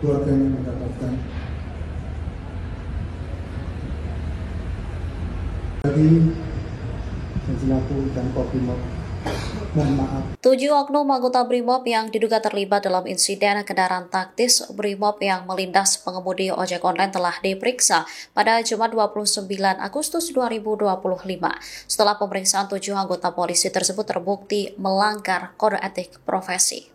keluarganya mendapatkan. Jadi saya selaku dan Kobrimob mohon maaf. 7 oknum anggota BRIMOB yang diduga terlibat dalam insiden kendaraan taktis BRIMOB yang melindas pengemudi ojek online telah diperiksa pada Jumat 29 Agustus 2025. Setelah pemeriksaan, 7 anggota polisi tersebut terbukti melanggar kode etik profesi.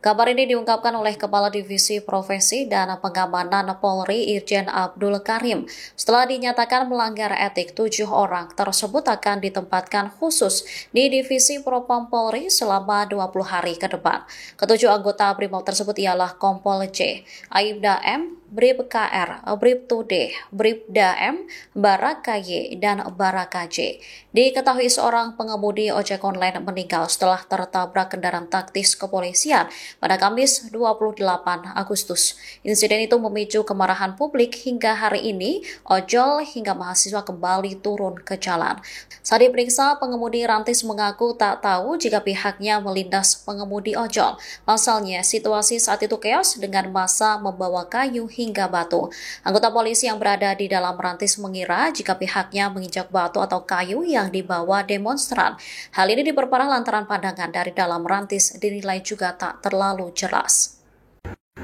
Kabar ini diungkapkan oleh Kepala Divisi Profesi dan Pengamanan Polri Irjen Abdul Karim. Setelah dinyatakan melanggar etik, 7 orang tersebut akan ditempatkan khusus di Divisi Propam Polri selama 20 hari ke depan. Ketujuh anggota BRIMOB tersebut ialah Kompol C, Aibda M, Brib KR, Brib D, Bribda M, Baraka Y, dan Baraka J. Diketahui seorang pengemudi ojek online meninggal setelah tertabrak kendaraan taktis kepolisian pada Kamis 28 Agustus. Insiden itu memicu kemarahan publik hingga hari ini, ojol hingga mahasiswa kembali turun ke jalan. Saat diperiksa, pengemudi rantis mengaku tak tahu jika pihaknya melindas pengemudi ojol. Pasalnya, situasi saat itu chaos dengan massa membawa kayu hingga batu. Anggota polisi yang berada di dalam rantis mengira jika pihaknya menginjak batu atau kayu yang dibawa demonstran. Hal ini diperparah lantaran pandangan dari dalam rantis dinilai juga tak terlalu jelas.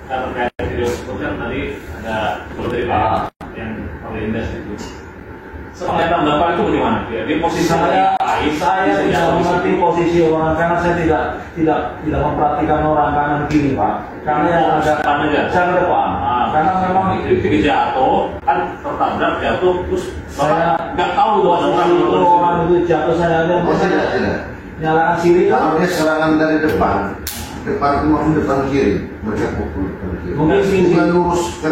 Terkait video sebutkan tadi ada Menteri Pak yang melindas itu. Sebenarnya tanggapan itu bagaimana? Di posisi saya tidak mengerti posisi orang karena saya tidak memperhatikan orang kanan kiri, Pak. Karena yang ada saya depan. Karena memang itu jatuh kan tertabrak jatuh terus saya nggak tahu orang itu jatuh, saya ada nyalakan siri. Kalau dia serangan dari depan itu maupun depan kiri, mereka pukul depan kiri. Mungkin bukan lurus ke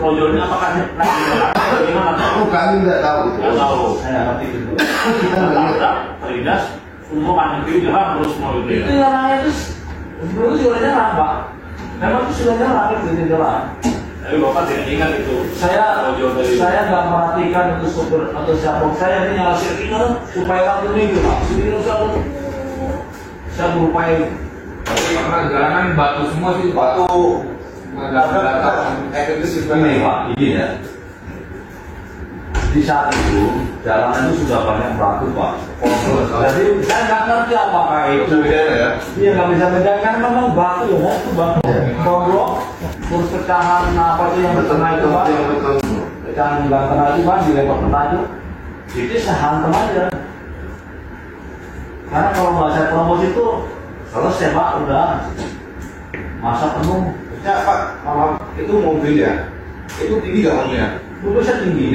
rojolnya apakah gimana? Kami nggak tahu. Nggak tahu. Saya ngerti itu. Kita nggak terlindas, semua kanan kiri jalan terus mau itu. Itu yang namanya itu sebelum sudah nyerang, Pak. Memang itu sudah nyerang itu di jalan. Tapi Bapak tidak ingat itu. Saya nggak perhatikan itu supir atau siapa. Saya ini nyala sirine supaya langsung minggu, Pak. Sirine saya berupaya. Karena jalanan batu semua sih, batu ini Pak, ini ya. Di saat itu jalanan itu sudah banyak batu, Pak. Jadi saya nggak ngerti apakah itu. Ya. Iya, nggak bisa bedakan, memang batu ya, itu batu. Gondrok, terus pecahan apa itu yang bertengah itu, Pak. Pecahan yang bertengah itu, Pak, dilempar peta itu. Itu saya hantam aja. Karena kalau nggak saya promosi itu selesai, Pak, udah masa penuh. Ya Pak, itu mobil ya? Itu tinggi nggak mobilnya? Dulu saya tinggi.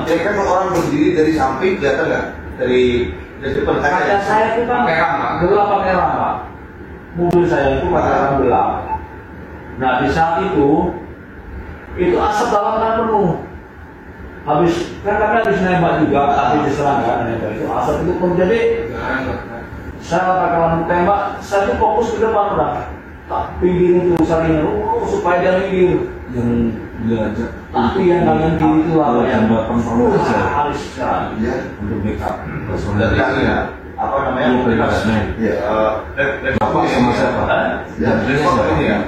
Ya kan orang berdiri dari samping kelihatan nggak? Dari depan kaca saya itu kan gelap pakai ram, Pak. Mobil saya itu pakai ram gelap. Nah di saat itu asap dalam kan penuh. Habis kan kami habis nembak juga, habis diserang kan nembak itu asap itu pun jadi. Saya pakai tembak, saya itu fokus ke depan udah. Tak pinggirin itu saling supaya dia minggir. yang belajar. Tapi yang kanan kiri itu apa yang buat kontrol saja harus sekarang untuk backup. dari ya. Apa namanya? Ya. Bapak sama siapa? Ya, repot ini ya.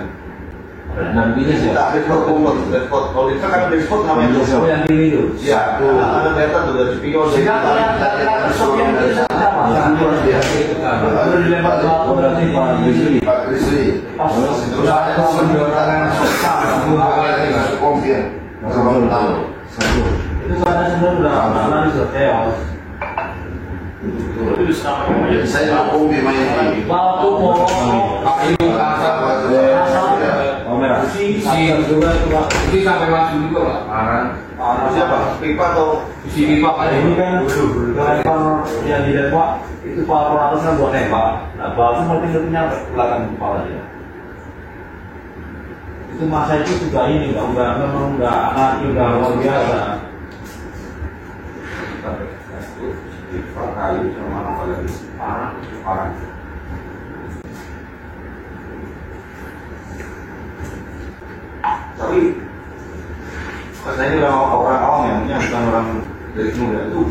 Dan ini Tak repot kompor, repot. Kalau itu kan repot namanya itu yang kiri itu. Ya, ada data tuh dari spion. Sekarang yang sopian itu siapa? Sudah dilempar ke laut berarti Pak Krisli. Terus ada penjualan kompir. Sama tahu. itu karena sebenarnya udah lari chaos. Saya kompir main ini. Waktu mau juga itu Pak. Ini sampai maju juga Pak. Parah siapa? Pipa atau Di sini Pak ada ini kan lempar yang di Depok itu para atasnya buat nembak. Nah, baru tinggal nyampe belakang kepala dia. Itu masa itu sudah ini memang udah anarki, udah luar biasa. Pak kayu sama apa lagi? Parah. Tapi karena ini orang awam ya, bukan orang dari muda itu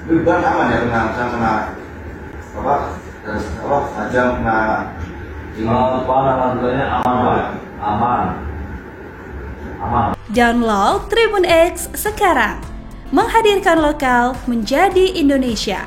beban aman ya kena tajam kena Panah rantai aman Pak. Aman. Download Tribun X sekarang. Menghadirkan lokal menjadi Indonesia.